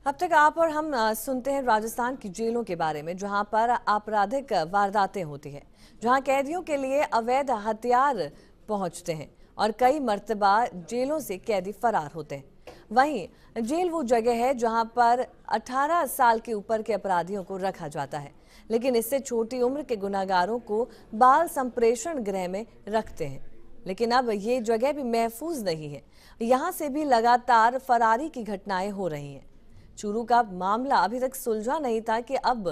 अब तक आप और हम सुनते हैं राजस्थान की जेलों के बारे में, जहां पर आपराधिक वारदातें होती हैं, जहां कैदियों के लिए अवैध हथियार पहुंचते हैं और कई मर्तबा जेलों से कैदी फरार होते हैं। वहीं जेल वो जगह है जहां पर 18 साल के ऊपर के अपराधियों को रखा जाता है, लेकिन इससे छोटी उम्र के गुनाहगारों को बाल संप्रेषण गृह में रखते हैं। लेकिन अब ये जगह भी महफूज नहीं है, यहाँ से भी लगातार फरारी की घटनाएं हो रही हैं। चूरू का मामला अभी तक सुलझा नहीं था कि अब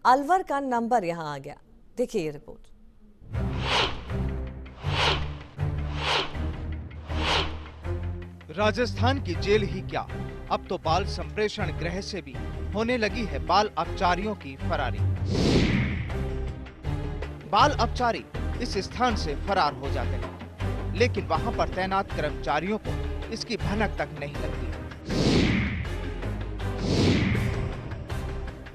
अलवर का नंबर यहां आ गया। देखिए ये रिपोर्ट। राजस्थान की जेल ही क्या, अब तो बाल संप्रेषण गृह से भी होने लगी है बाल अपचारियों की फरारी। बाल अपचारी इस स्थान से फरार हो जाते हैं, लेकिन वहां पर तैनात कर्मचारियों को इसकी भनक तक नहीं लगती।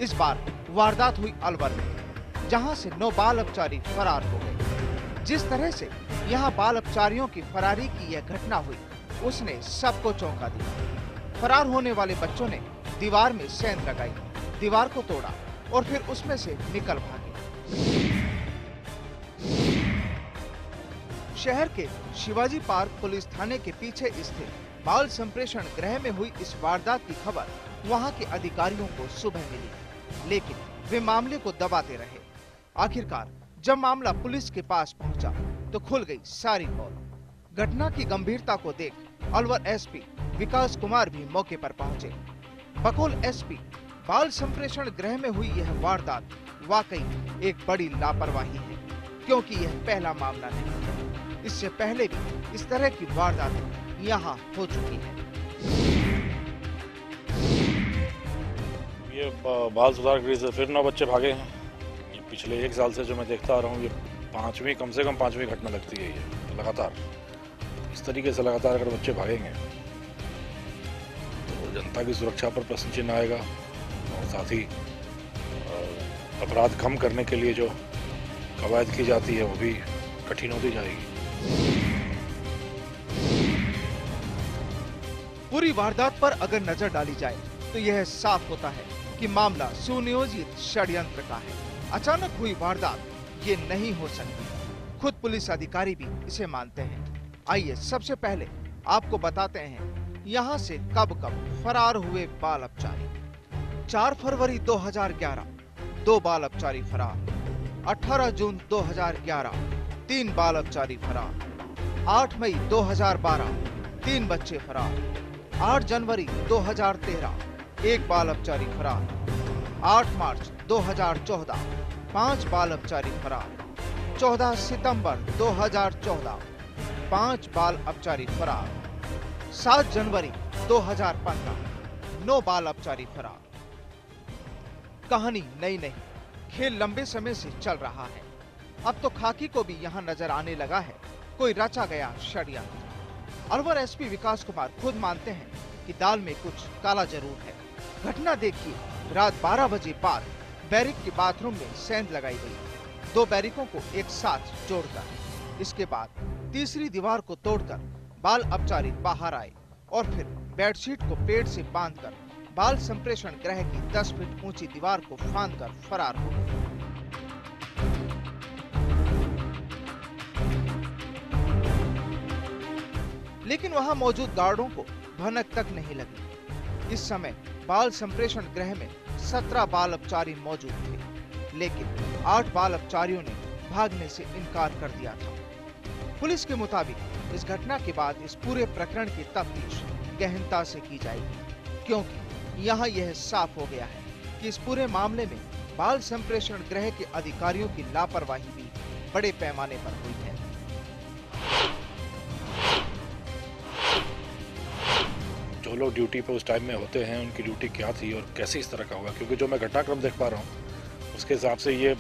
इस बार वारदात हुई अलवर में, जहां से 9 बाल अपचारी फरार हो गए। जिस तरह से यहां बाल अपचारियों की फरारी की यह घटना हुई, उसने सबको चौंका दिया। फरार होने वाले बच्चों ने दीवार में सेंध लगाई, दीवार को तोड़ा और फिर उसमें से निकल भागे। शहर के शिवाजी पार्क पुलिस थाने के पीछे स्थित बाल संप्रेषण गृह में हुई इस वारदात की खबर वहां के अधिकारियों को सुबह मिली, लेकिन वे मामले को दबाते रहे। आखिरकार जब मामला पुलिस के पास पहुंचा तो खुल गई सारी पोल। घटना की गंभीरता को देख अलवर एसपी विकास कुमार भी मौके पर पहुंचे। बकौल एसपी, बाल संप्रेषण गृह में हुई यह वारदात वाकई एक बड़ी लापरवाही है, क्योंकि यह पहला मामला नहीं। इससे पहले भी इस तरह की वारदातें यहाँ हो चुकी है। ये बाल सुधार गृह से फिर 9 बच्चे भागे हैं। ये पिछले 1 साल से जो मैं देखता आ रहा हूँ, ये कम से कम पांचवी घटना लगती है। ये लगातार इस तरीके से लगातार अगर बच्चे भागेंगे तो जनता की सुरक्षा पर प्रश्न चिन्ह आएगा और साथ ही अपराध कम करने के लिए जो कवायद की जाती है वो भी कठिन होती जाएगी। पूरी वारदात पर अगर नजर डाली जाए तो यह साफ होता है कि मामला सुनियोजित षड्यंत्र का है। अचानक हुई वारदात ये नहीं हो सकती। खुद पुलिस अधिकारी भी इसे मानते हैं। आइए सबसे पहले आपको बताते हैं यहाँ से कब फरार हुए बाल अपचारी। 4 फरवरी 2011 2 बाल अपचारी फरार। 18 जून 2011 3 बाल अपचारी फरार। 8 मई 2012 3 बच्चे फरार। 8 जनवरी 2013 1 बाल अपचारी फरार। 8 मार्च 2014 5 बाल अपचारी फरार। 14 सितंबर 2014 5 बाल अपचारी फरार। 7 जनवरी 2015 9 बाल अपचारी फरार। कहानी नई नहीं, खेल लंबे समय से चल रहा है। अब तो खाकी को भी यहाँ नजर आने लगा है कोई रचा गया षड्यंत्र। अलवर एसपी विकास कुमार खुद मानते हैं कि दाल में कुछ काला जरूर है। घटना देखिए, रात 12 बजे बाद बैरिक के बाथरूम में सेंध लगाई गई, 2 बैरिकों को एक साथ जोड़कर। इसके बाद तीसरी दीवार को तोड़कर बाल अपचारी बाहर आए और फिर बेडशीट को पेड़ से बांधकर बाल संप्रेषण गृह की 10 फीट ऊंची दीवार को फांदकर फरार हो गए। लेकिन वहां मौजूद गार्डों को भनक तक नहीं लगी। इस समय बाल संप्रेषण गृह में 17 बाल अपचारी मौजूद थे, लेकिन 8 बाल अपचारियों ने भागने से इनकार कर दिया था। पुलिस के मुताबिक इस घटना के बाद इस पूरे प्रकरण की तफ्तीश गहनता से की जाएगी, क्योंकि यहाँ यह साफ हो गया है कि इस पूरे मामले में बाल संप्रेषण गृह के अधिकारियों की लापरवाही भी बड़े पैमाने पर हुई है। जो लोग ड्यूटी पर उस टाइम में होते हैं, उनकी ड्यूटी क्या थी और कैसे इस तरह का हुआ, क्योंकि जो मैं घटनाक्रम देख पा रहा हूँ उसके हिसाब से ये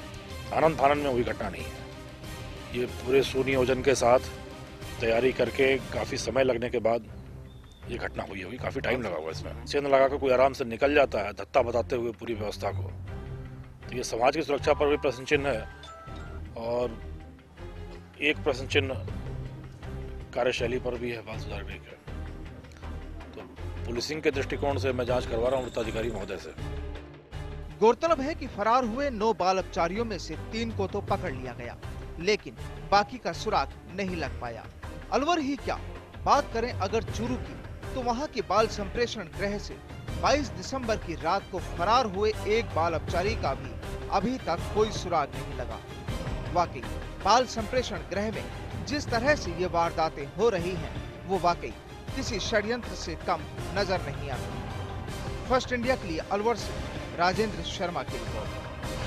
आनंद फानंद में हुई घटना नहीं है। ये पूरे सुनियोजन के साथ तैयारी करके काफ़ी समय लगने के बाद ये घटना हुई होगी। काफ़ी टाइम लगा हुआ इसमें। सेंध लगा कर कोई आराम से निकल जाता है धत्ता बताते हुए पूरी व्यवस्था को, तो ये समाज की सुरक्षा पर भी प्रश्न चिन्ह है और एक प्रश्न चिन्ह कार्यशैली पर भी है बाल सुधार गृह के। तो पुलिसिंग के दृष्टिकोण से मैं जांच करवा रहा हूँ वृत्ताधिकारी महोदय से। गौरतलब है कि फरार हुए 9 बाल अपचारियों में से 3 को तो पकड़ लिया गया, लेकिन बाकी का सुराग नहीं लग पाया। अलवर ही क्या, बात करें अगर चूरू की, तो वहां के बाल संप्रेषण गृह से 22 दिसंबर की रात को फरार हुए एक बाल अपचारी का भी अभी तक कोई सुराग नहीं लगा। वाकई बाल संप्रेषण गृह में जिस तरह से ये वारदातें हो रही हैं, वो वाकई किसी षड्यंत्र से कम नजर नहीं आती। फर्स्ट इंडिया के लिए अलवर से राजेंद्र शर्मा की रिपोर्ट।